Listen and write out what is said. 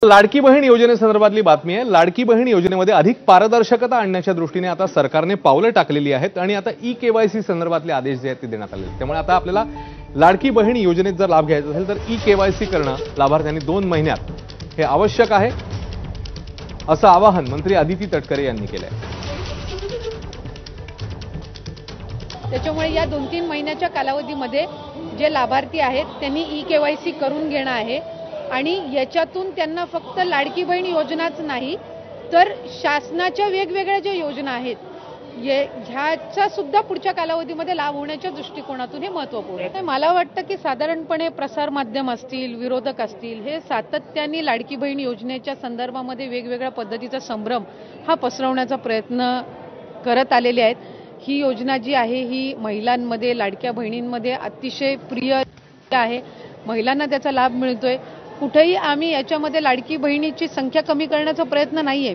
लाडकी बहीण योजनेसंदर्भातली बातमी आहे। लाडकी बहीण योजनेमध्ये अधिक पारदर्शकता आणण्याच्या दृष्टीने आता सरकारने पावलं टाकलेली आहेत आणि आता ई-केवायसी संदर्भातले आदेश जे आहेत ते देण्यात आले आहेत। त्यामुळे आता आपल्याला लाडकी बहीण योजनेत जर लाभ घ्यायचा असेल तर ई-केवायसी करणं लाभार्थ्यांनी 2 महिन्यात हे आवश्यक आहे, असं आवाहन मंत्री अदिती तटकरे यांनी केलंय। त्याच्यामुळे या 2-3 महिन्याच्या कालावधीमध्ये जे लाभार्थी आहेत त्यांनी ई-केवायसी करून घेणं आहे आणि याच्यातून त्यांना फक्त लाडकी बहीण योजनाच नाही तर शासनाच्या वेगवेगळ्या ज्या योजना आहेत ह्याचा सुद्धा पुढच्या कालावधीमध्ये लाभ होण्याच्या दृष्टिकोनातून हे महत्त्वपूर्ण आहे। मला वाटतं की साधारणपणे प्रसार माध्यम असतील, विरोधक असतील, हे सातत्याने लाडकी बहीण योजनेच्या संदर्भामध्ये वेगवेगळ्या पद्धतीचा संभ्रम हा पसरवण्याचा प्रयत्न करत आलेले आहेत। ही योजना जी आहे ही महिलांमध्ये, लाडक्या बहिणींमध्ये अतिशय प्रिय आहे। महिलांना त्याचा लाभ मिळतोय। कुठेही आम्ही याच्यामध्ये लाडकी बहिणीची संख्या कमी करण्याचा प्रयत्न नाहीये।